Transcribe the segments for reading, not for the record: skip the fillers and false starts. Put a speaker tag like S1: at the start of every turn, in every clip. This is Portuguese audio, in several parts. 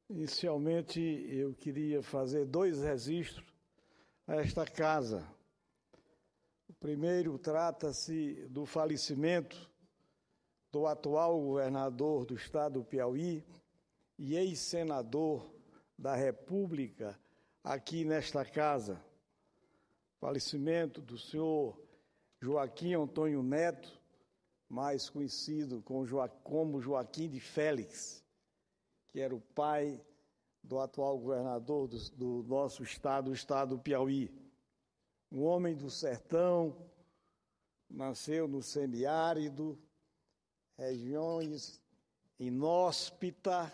S1: Inicialmente, eu queria fazer 2 registros a esta casa. O primeiro trata-se do falecimento do atual governador do estado do Piauí e ex-senador da República aqui nesta casa. Falecimento do senhor Joaquim Antônio Neto, mais conhecido como Joaquim de Félix, que era o pai do atual governador do nosso estado, o estado do Piauí. Um homem do sertão, nasceu no semiárido, regiões inóspitas,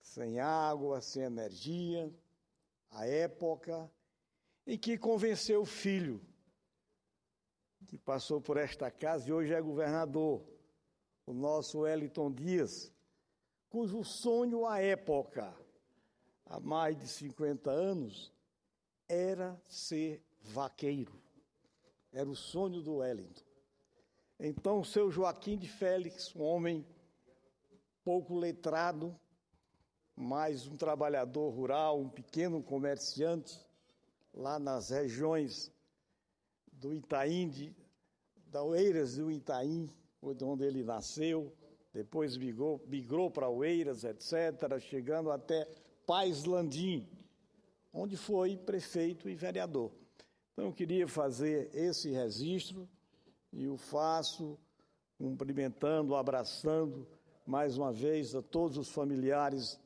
S1: sem água, sem energia, a época em que convenceu o filho, que passou por esta casa e hoje é governador, o nosso Wellington Dias, cujo sonho à época, há mais de 50 anos, era ser vaqueiro. Era o sonho do Wellington. Então, o seu Joaquim de Félix, um homem pouco letrado, mas um trabalhador rural, um pequeno comerciante, lá nas regiões do Itaim, da Oeiras do Itaim, onde ele nasceu, depois migrou para Oeiras, etc., chegando até Paz Landim, onde foi prefeito e vereador. Então, eu queria fazer esse registro e o faço cumprimentando, abraçando mais uma vez a todos os familiares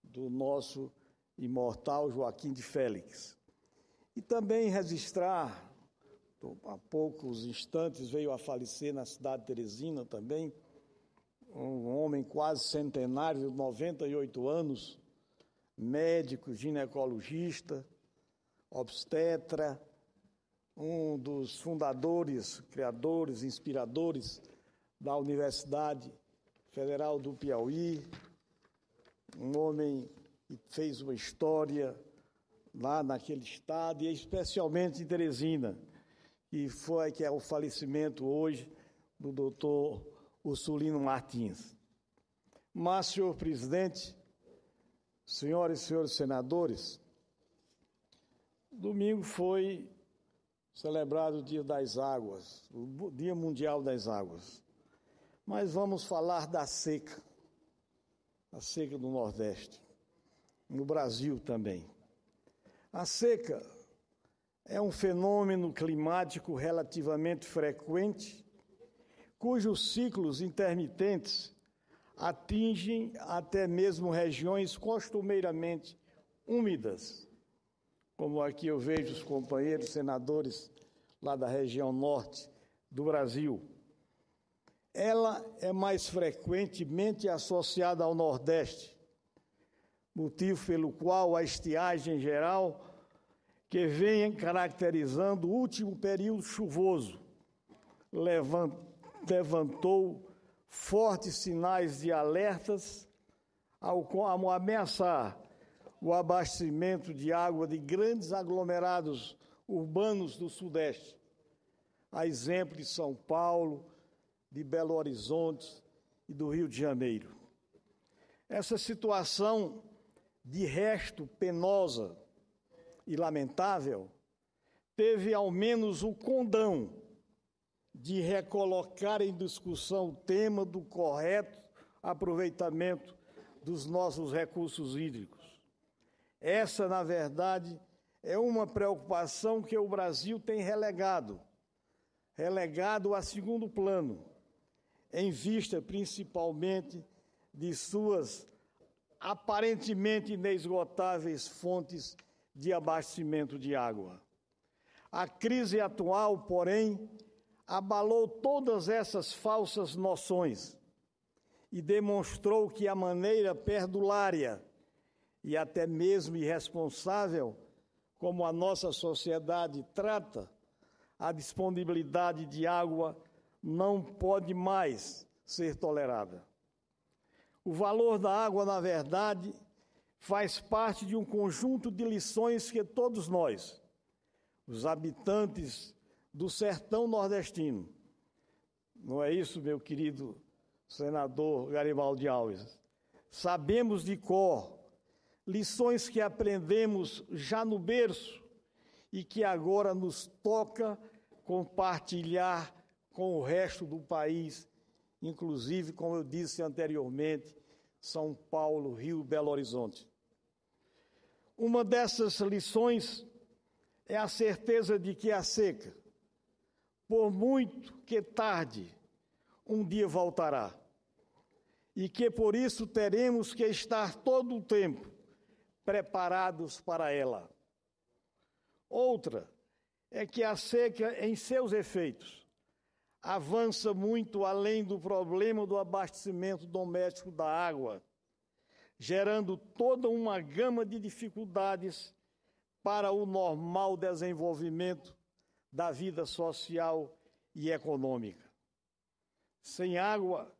S1: do nosso imortal Joaquim de Félix. E também registrar, há poucos instantes veio a falecer na cidade de Teresina também, um homem quase centenário, de 98 anos, médico, ginecologista, obstetra, um dos fundadores, criadores, inspiradores da Universidade Federal do Piauí, um homem que fez uma história lá naquele estado e especialmente em Teresina, que é o falecimento hoje do doutor Ursulino Martins. Mas, senhor presidente, senhoras e senhores senadores, domingo foi celebrado o Dia das Águas, o Dia Mundial das Águas. Mas vamos falar da seca, a seca do Nordeste, no Brasil também. A seca é um fenômeno climático relativamente frequente, cujos ciclos intermitentes atingem até mesmo regiões costumeiramente úmidas, como aqui eu vejo os companheiros senadores lá da região norte do Brasil. Ela é mais frequentemente associada ao Nordeste, motivo pelo qual a estiagem geral, que vem caracterizando o último período chuvoso, levantou fortes sinais de alertas ao ameaçar o abastecimento de água de grandes aglomerados urbanos do Sudeste, a exemplo de São Paulo, de Belo Horizonte e do Rio de Janeiro. Essa situação, de resto penosa e lamentável, teve ao menos o condão de recolocar em discussão o tema do correto aproveitamento dos nossos recursos hídricos. Essa, na verdade, é uma preocupação que o Brasil tem relegado a segundo plano, em vista principalmente de suas aparentemente inesgotáveis fontes de abastecimento de água. A crise atual, porém, abalou todas essas falsas noções e demonstrou que a maneira perdulária e até mesmo irresponsável como a nossa sociedade trata a disponibilidade de água não pode mais ser tolerada. O valor da água, na verdade, faz parte de um conjunto de lições que todos nós, os habitantes do sertão nordestino, não é isso, meu querido senador Garibaldi Alves, sabemos de cor lições que aprendemos já no berço e que agora nos toca compartilhar com o resto do país, inclusive, como eu disse anteriormente, São Paulo, Rio, Belo Horizonte. Uma dessas lições é a certeza de que a seca, por muito que tarde, um dia voltará. E que por isso teremos que estar todo o tempo preparados para ela. Outra é que a seca, em seus efeitos, avança muito além do problema do abastecimento doméstico da água, gerando toda uma gama de dificuldades para o normal desenvolvimento da vida social e econômica. Sem água,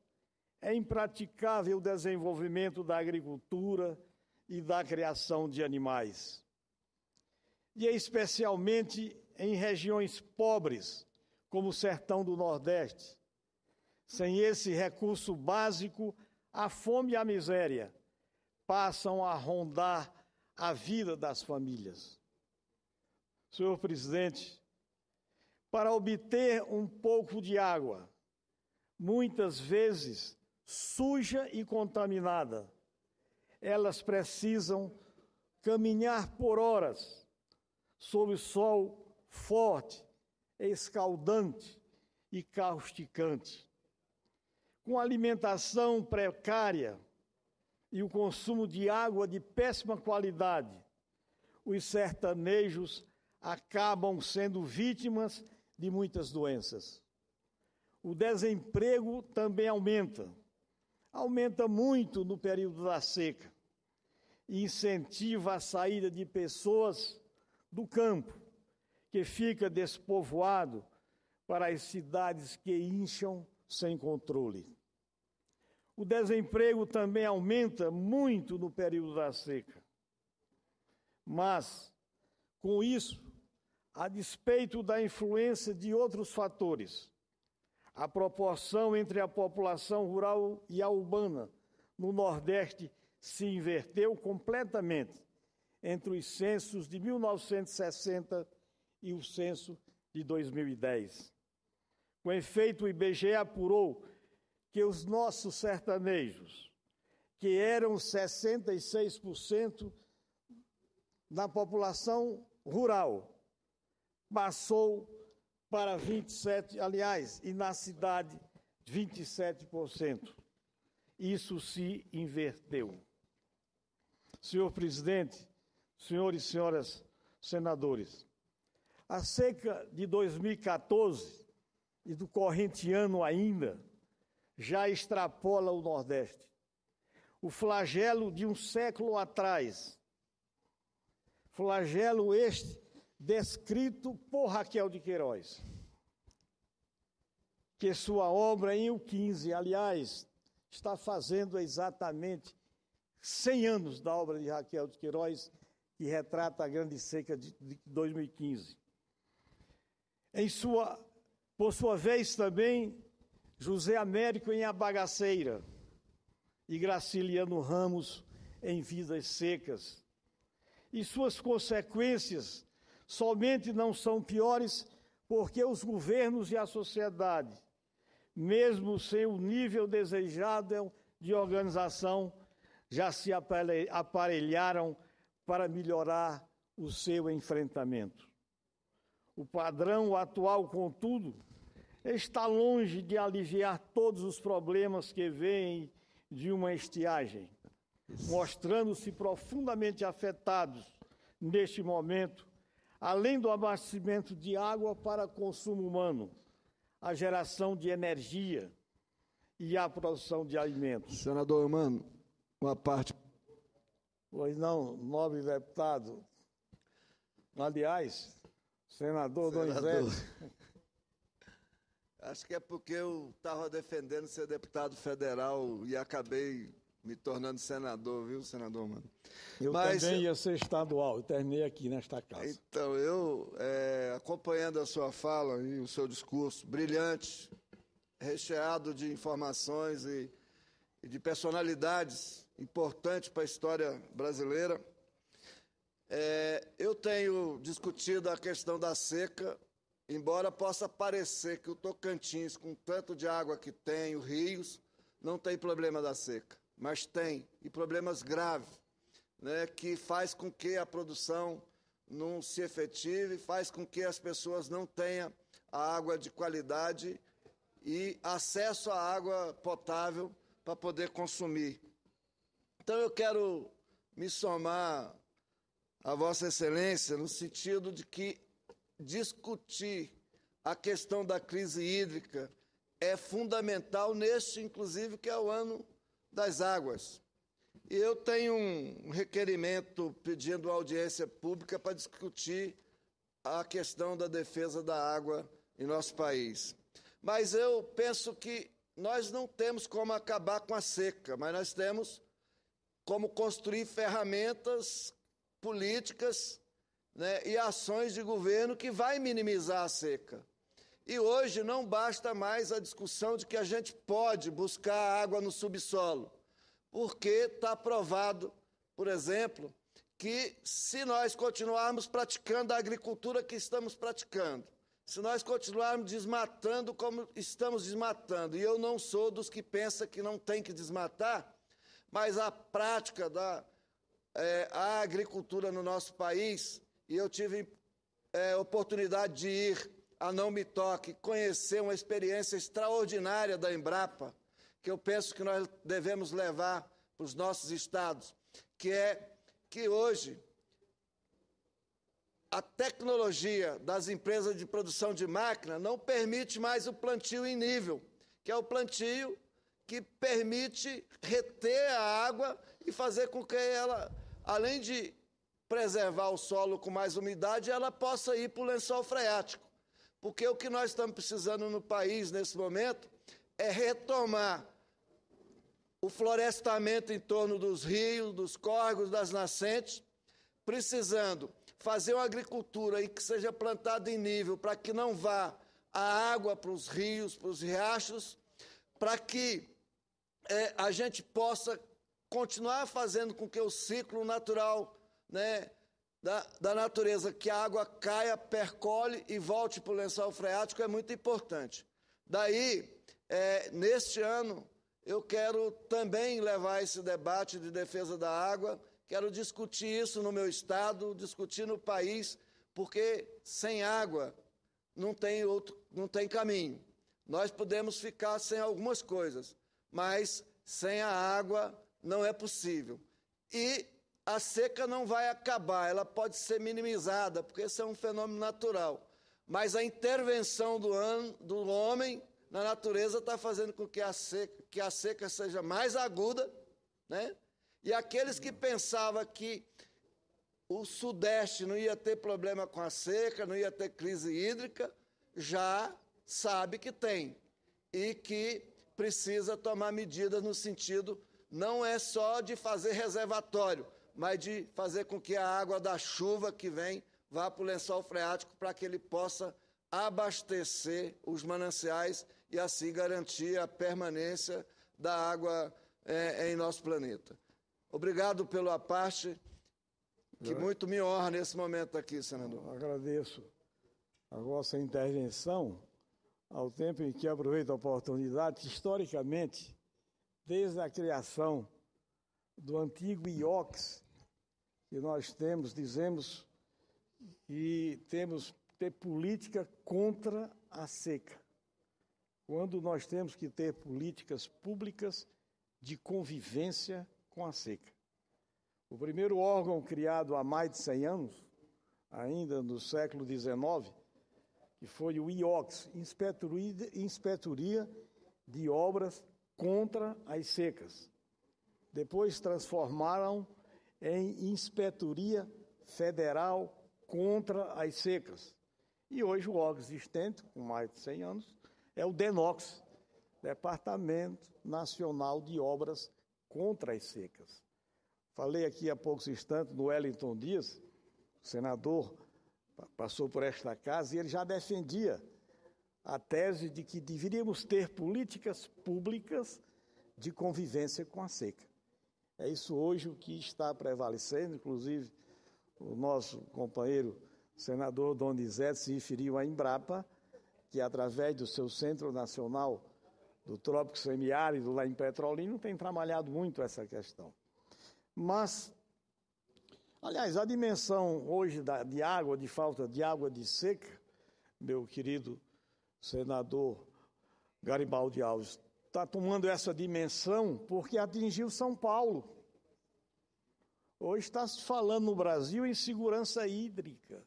S1: é impraticável o desenvolvimento da agricultura e da criação de animais. E especialmente em regiões pobres, como o sertão do Nordeste. Sem esse recurso básico, a fome e a miséria passam a rondar a vida das famílias. Senhor presidente, para obter um pouco de água, muitas vezes suja e contaminada, elas precisam caminhar por horas sob o sol forte, escaldante e causticante. Com alimentação precária e o consumo de água de péssima qualidade, os sertanejos acabam sendo vítimas de muitas doenças. O desemprego também aumenta muito no período da seca, e incentiva a saída de pessoas do campo, que fica despovoado, para as cidades que incham sem controle. O desemprego também aumenta muito no período da seca. Mas, com isso, a despeito da influência de outros fatores, a proporção entre a população rural e a urbana no Nordeste se inverteu completamente entre os censos de 1960 e o censo de 2010. Com efeito, o IBGE apurou que os nossos sertanejos, que eram 66% da população rural, passou para 27%, aliás, e na cidade, 27%. Isso se inverteu. Senhor presidente, senhores e senhoras senadores, a seca de 2014 e do corrente ano ainda já extrapola o Nordeste. O flagelo de um século atrás, flagelo este descrito por Raquel de Queiroz, que sua obra em O 15, aliás, está fazendo exatamente 100 anos da obra de Raquel de Queiroz, que retrata a grande seca de 2015. Por sua vez também, José Américo em A Bagaceira e Graciliano Ramos em Vidas Secas. E suas consequências somente não são piores porque os governos e a sociedade, mesmo sem o nível desejado de organização, já se aparelharam para melhorar o seu enfrentamento. O padrão atual, contudo, está longe de aliviar todos os problemas que vêm de uma estiagem, mostrando-se profundamente afetados neste momento, além do abastecimento de água para consumo humano, a geração de energia e a produção de alimentos.
S2: Senador Eumano, uma parte.
S1: Pois não, nobre deputado. Aliás, senador Donizete.
S2: Acho que é porque eu estava defendendo ser deputado federal e acabei me tornando senador, viu, senador Eumano?
S1: Eu também ia ser estadual, eu terminei aqui nesta casa.
S2: Então, eu, acompanhando a sua fala e o seu discurso brilhante, recheado de informações e de personalidades importante para a história brasileira. Eu tenho discutido a questão da seca, embora possa parecer que o Tocantins, com tanto de água que tem, os rios, não tem problema da seca, mas tem, e problemas graves, né, que faz com que a produção não se efetive, faz com que as pessoas não tenham a água de qualidade e acesso à água potável para poder consumir. Então eu quero me somar a Vossa Excelência no sentido de que discutir a questão da crise hídrica é fundamental neste, inclusive, que é o ano das águas. E eu tenho um requerimento pedindo audiência pública para discutir a questão da defesa da água em nosso país. Mas eu penso que nós não temos como acabar com a seca, mas nós temos como construir ferramentas políticas, né, e ações de governo que vai minimizar a seca. E hoje não basta mais a discussão de que a gente pode buscar água no subsolo, porque está provado, por exemplo, que se nós continuarmos praticando a agricultura que estamos praticando, se nós continuarmos desmatando como estamos desmatando, e eu não sou dos que pensa que não tem que desmatar, mas a prática da a agricultura no nosso país, e eu tive oportunidade de ir a Não Me Toque, conhecer uma experiência extraordinária da Embrapa, que eu penso que nós devemos levar para os nossos estados, que é que hoje a tecnologia das empresas de produção de máquina não permite mais o plantio em nível, que é o plantio que permite reter a água e fazer com que ela, além de preservar o solo com mais umidade, ela possa ir para o lençol freático. Porque o que nós estamos precisando no país, nesse momento, é retomar o florestamento em torno dos rios, dos córregos, das nascentes, precisando fazer uma agricultura em que seja plantada em nível para que não vá a água para os rios, para os riachos, para que a gente possa continuar fazendo com que o ciclo natural, né, da natureza, que a água caia, percole e volte para o lençol freático, é muito importante. Daí, neste ano, eu quero também levar esse debate de defesa da água, quero discutir isso no meu estado, discutir no país, porque sem água não tem caminho. Nós podemos ficar sem algumas coisas, mas sem a água não é possível. E a seca não vai acabar, ela pode ser minimizada, porque esse é um fenômeno natural. Mas a intervenção do homem na natureza está fazendo com que a seca seja mais aguda, né? E aqueles que pensavam que o Sudeste não ia ter problema com a seca, não ia ter crise hídrica, já sabe que tem. E que precisa tomar medidas no sentido, não é só de fazer reservatório, mas de fazer com que a água da chuva que vem vá para o lençol freático para que ele possa abastecer os mananciais e assim garantir a permanência da água em nosso planeta. Obrigado pela parte, que muito me honra nesse momento aqui, senador.
S1: Eu agradeço a vossa intervenção, ao tempo em que aproveito a oportunidade, que, historicamente, desde a criação do antigo IOCS, que nós dizemos que temos que ter política contra a seca, quando nós temos que ter políticas públicas de convivência com a seca. O primeiro órgão criado há mais de 100 anos, ainda no século XIX, que foi o IOCS, Inspetoria de Obras contra as Secas. Depois transformaram em Inspetoria Federal contra as Secas. E hoje o órgão existente, com mais de 100 anos, é o DENOX, Departamento Nacional de Obras contra as Secas. Falei aqui há poucos instantes no Wellington Dias, o senador passou por esta casa, e ele já defendia a tese de que deveríamos ter políticas públicas de convivência com a seca. É isso hoje o que está prevalecendo, inclusive o nosso companheiro senador Donizete se referiu à Embrapa, que através do seu Centro Nacional do Trópico Semiárido, lá em Petrolina, tem trabalhado muito essa questão. Mas, aliás, a dimensão hoje de água, de falta de água, de seca, meu querido senador Garibaldi Alves, está tomando essa dimensão porque atingiu São Paulo. Hoje está se falando no Brasil em segurança hídrica.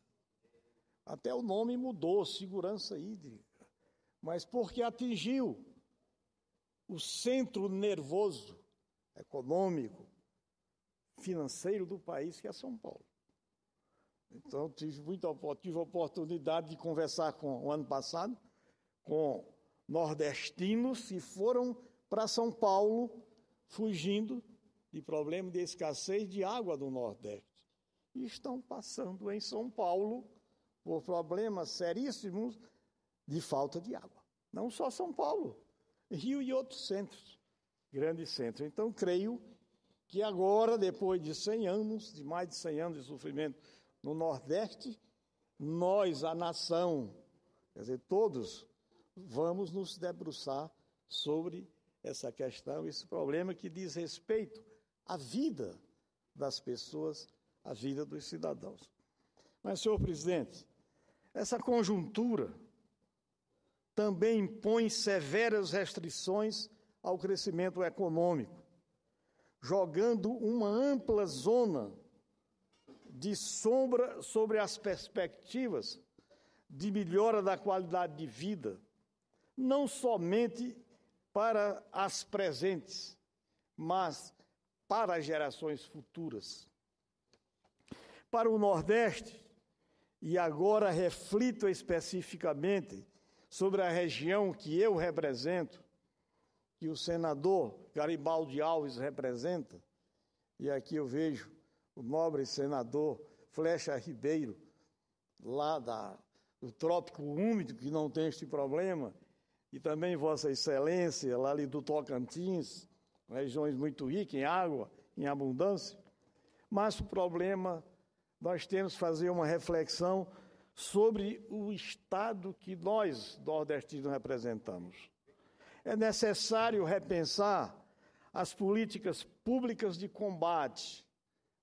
S1: Até o nome mudou, segurança hídrica. Mas porque atingiu o centro nervoso, econômico, financeiro do país, que é São Paulo. Então, tive a oportunidade de conversar o ano passado com nordestinos que foram para São Paulo fugindo de problema de escassez de água do Nordeste. E estão passando em São Paulo por problemas seríssimos de falta de água. Não só São Paulo, Rio e outros centros, grandes centros. Então, creio que agora, depois de 100 anos, de mais de 100 anos de sofrimento no Nordeste, nós, a nação, quer dizer, todos, vamos nos debruçar sobre essa questão, esse problema que diz respeito à vida das pessoas, à vida dos cidadãos. Mas, senhor presidente, essa conjuntura também impõe severas restrições ao crescimento econômico, jogando uma ampla zona de sombra sobre as perspectivas de melhora da qualidade de vida, não somente para as presentes, mas para as gerações futuras. Para o Nordeste, e agora reflito especificamente sobre a região que eu represento, que o senador Garibaldi Alves representa, e aqui eu vejo o nobre senador Flecha Ribeiro, lá do Trópico Úmido, que não tem este problema, e também Vossa Excelência, lá ali do Tocantins, regiões muito ricas em água, em abundância. Mas o problema, nós temos que fazer uma reflexão sobre o estado que nós, nordestinos, representamos. É necessário repensar as políticas públicas de combate,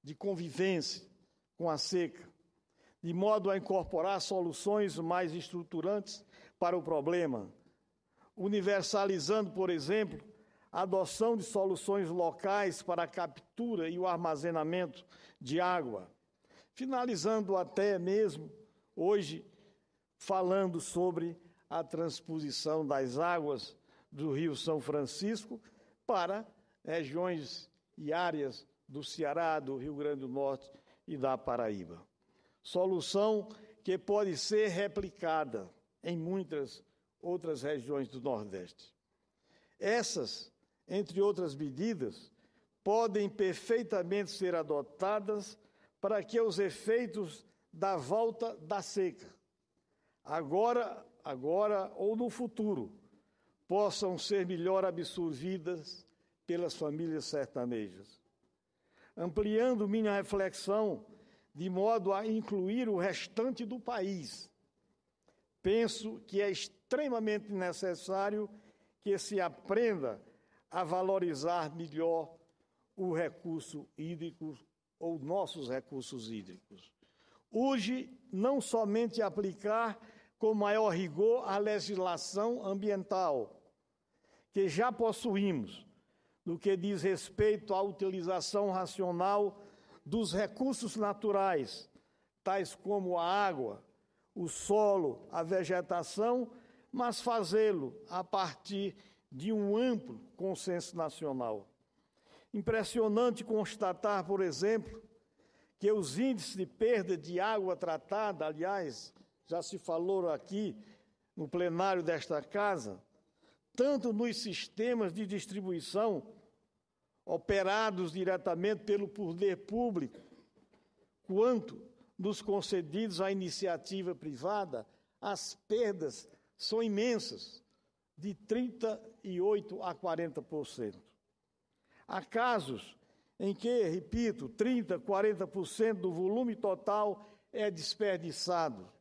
S1: de convivência com a seca, de modo a incorporar soluções mais estruturantes para o problema, universalizando, por exemplo, a adoção de soluções locais para a captura e o armazenamento de água, finalizando até mesmo hoje falando sobre a transposição das águas do Rio São Francisco para regiões e áreas do Ceará, do Rio Grande do Norte e da Paraíba. Solução que pode ser replicada em muitas outras regiões do Nordeste. Essas, entre outras medidas, podem perfeitamente ser adotadas para que os efeitos da volta da seca, agora ou no futuro, possam ser melhor absorvidas pelas famílias sertanejas. Ampliando minha reflexão de modo a incluir o restante do país, penso que é extremamente necessário que se aprenda a valorizar melhor o recurso hídrico ou nossos recursos hídricos. Urge não somente aplicar com maior rigor a legislação ambiental, que já possuímos, no que diz respeito à utilização racional dos recursos naturais, tais como a água, o solo, a vegetação, mas fazê-lo a partir de um amplo consenso nacional. Impressionante constatar, por exemplo, que os índices de perda de água tratada, aliás, já se falou aqui no plenário desta casa, tanto nos sistemas de distribuição operados diretamente pelo poder público, quanto nos concedidos à iniciativa privada, as perdas são imensas, de 38% a 40%. Há casos em que, repito, 30%, 40% do volume total é desperdiçado,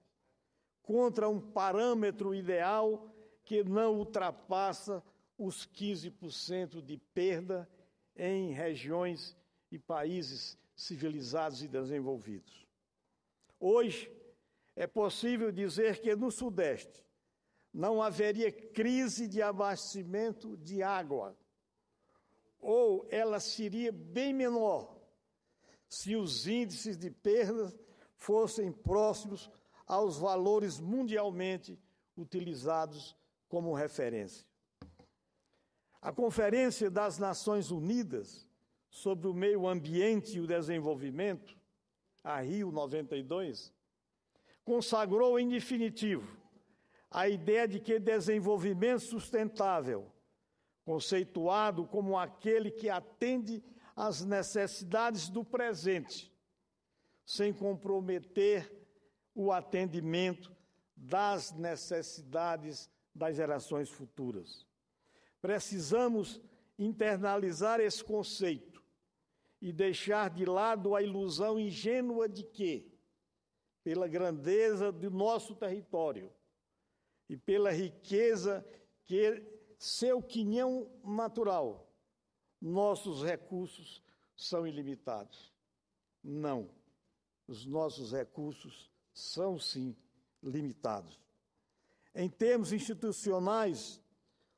S1: contra um parâmetro ideal que não ultrapassa os 15% de perda em regiões e países civilizados e desenvolvidos. Hoje, é possível dizer que no Sudeste não haveria crise de abastecimento de água, ou ela seria bem menor se os índices de perdas fossem próximos aos valores mundialmente utilizados como referência. A Conferência das Nações Unidas sobre o Meio Ambiente e o Desenvolvimento, a Rio 92, consagrou em definitivo a ideia de que desenvolvimento sustentável, conceituado como aquele que atende às necessidades do presente, sem comprometer o atendimento das necessidades das gerações futuras. Precisamos internalizar esse conceito e deixar de lado a ilusão ingênua de que, pela grandeza do nosso território e pela riqueza que seu quinhão natural, nossos recursos são ilimitados. Não, os nossos recursos são, sim, limitados. Em termos institucionais,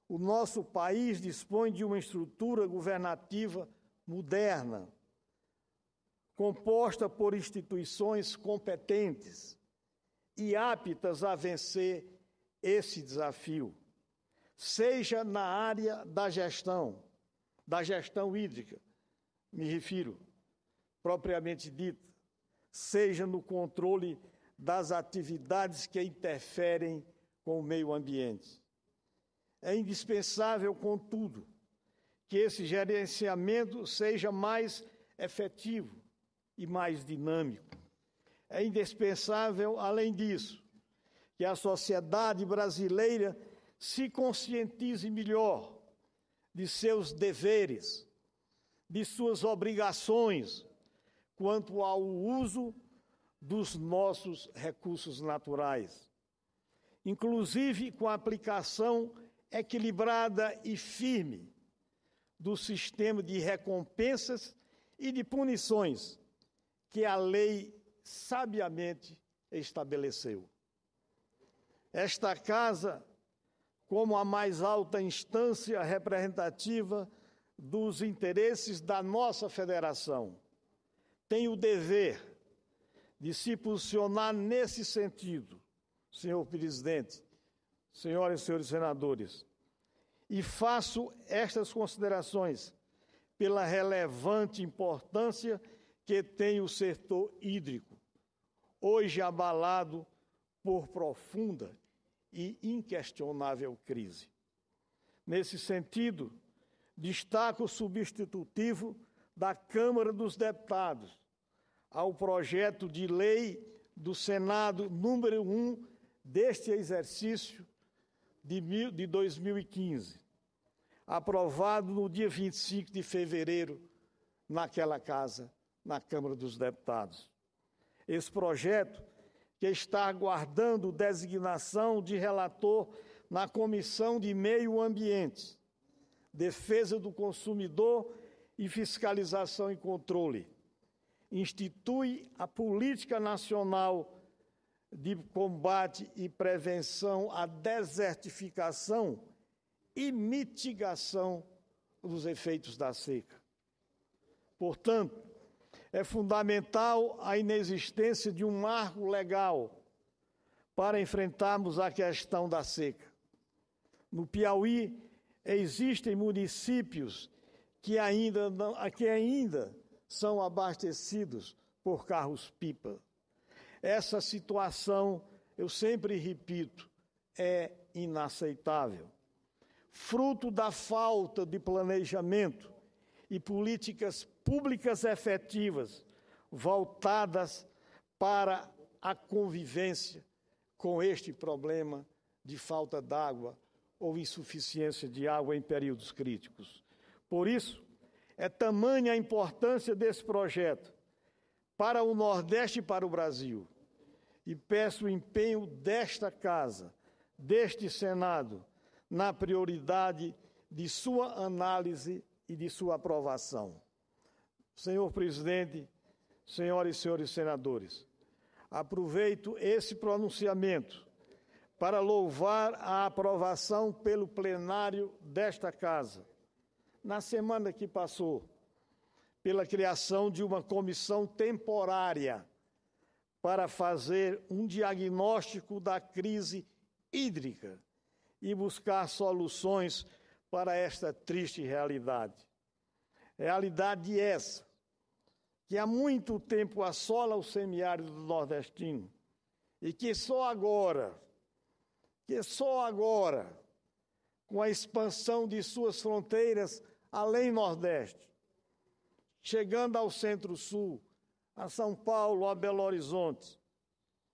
S1: o nosso país dispõe de uma estrutura governativa moderna, composta por instituições competentes e aptas a vencer esse desafio, seja na área da gestão hídrica, me refiro, propriamente dita, seja no controle das atividades que interferem com o meio ambiente. É indispensável, contudo, que esse gerenciamento seja mais efetivo e mais dinâmico. É indispensável, além disso, que a sociedade brasileira se conscientize melhor de seus deveres, de suas obrigações quanto ao uso dos nossos recursos naturais, inclusive com a aplicação equilibrada e firme do sistema de recompensas e de punições que a lei sabiamente estabeleceu. Esta Casa, como a mais alta instância representativa dos interesses da nossa federação, tem o dever de se posicionar nesse sentido, senhor presidente, senhoras e senhores senadores, e faço estas considerações pela relevante importância que tem o setor hídrico, hoje abalado por profunda e inquestionável crise. Nesse sentido, destaco o substitutivo da Câmara dos Deputados ao projeto de lei do Senado número 1 deste exercício de 2015, aprovado no dia 25 de fevereiro naquela casa, na Câmara dos Deputados. Esse projeto, que está aguardando designação de relator na Comissão de Meio Ambiente, Defesa do Consumidor e Fiscalização e Controle, institui a Política Nacional de Combate e Prevenção à Desertificação e Mitigação dos efeitos da seca. Portanto, é fundamental a inexistência de um marco legal para enfrentarmos a questão da seca. No Piauí, existem municípios que ainda são abastecidos por carros-pipa. Essa situação, eu sempre repito, é inaceitável. Fruto da falta de planejamento e políticas públicas efetivas voltadas para a convivência com este problema de falta d'água ou insuficiência de água em períodos críticos. Por isso, É tamanha a importância desse projeto para o Nordeste e para o Brasil. E peço o empenho desta Casa, deste Senado, na prioridade de sua análise e de sua aprovação. Senhor presidente, senhoras e senhores senadores, aproveito esse pronunciamento para louvar a aprovação pelo plenário desta Casa, na semana que passou, pela criação de uma comissão temporária para fazer um diagnóstico da crise hídrica e buscar soluções para esta triste realidade. Realidade essa que há muito tempo assola o semiárido nordestino e que só agora, com a expansão de suas fronteiras além Nordeste, chegando ao Centro-Sul, a São Paulo, a Belo Horizonte,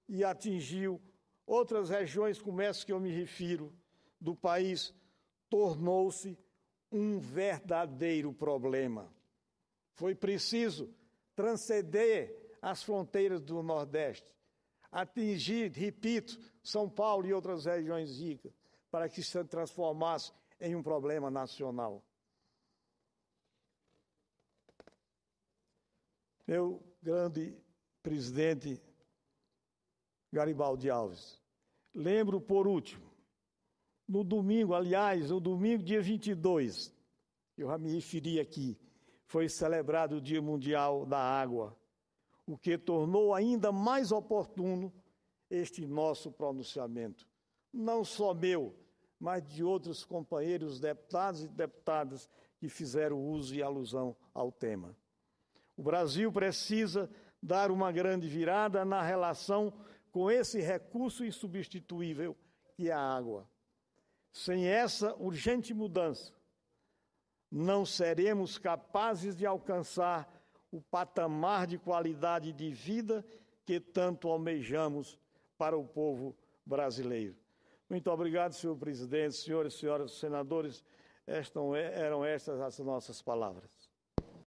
S1: e atingiu outras regiões, como essa que eu me refiro, do país, tornou-se um verdadeiro problema. Foi preciso transcender as fronteiras do Nordeste, atingir, repito, São Paulo e outras regiões ricas, para que se transformasse em um problema nacional. Meu grande presidente Garibaldi Alves, lembro por último, no domingo, dia 22, eu já me referi aqui, foi celebrado o Dia Mundial da Água, o que tornou ainda mais oportuno este nosso pronunciamento. Não só meu, mas de outros companheiros deputados e deputadas que fizeram uso e alusão ao tema. O Brasil precisa dar uma grande virada na relação com esse recurso insubstituível que é a água. Sem essa urgente mudança, não seremos capazes de alcançar o patamar de qualidade de vida que tanto almejamos para o povo brasileiro. Muito obrigado, senhor presidente, senhores e senhoras senadores. Eram estas as nossas palavras.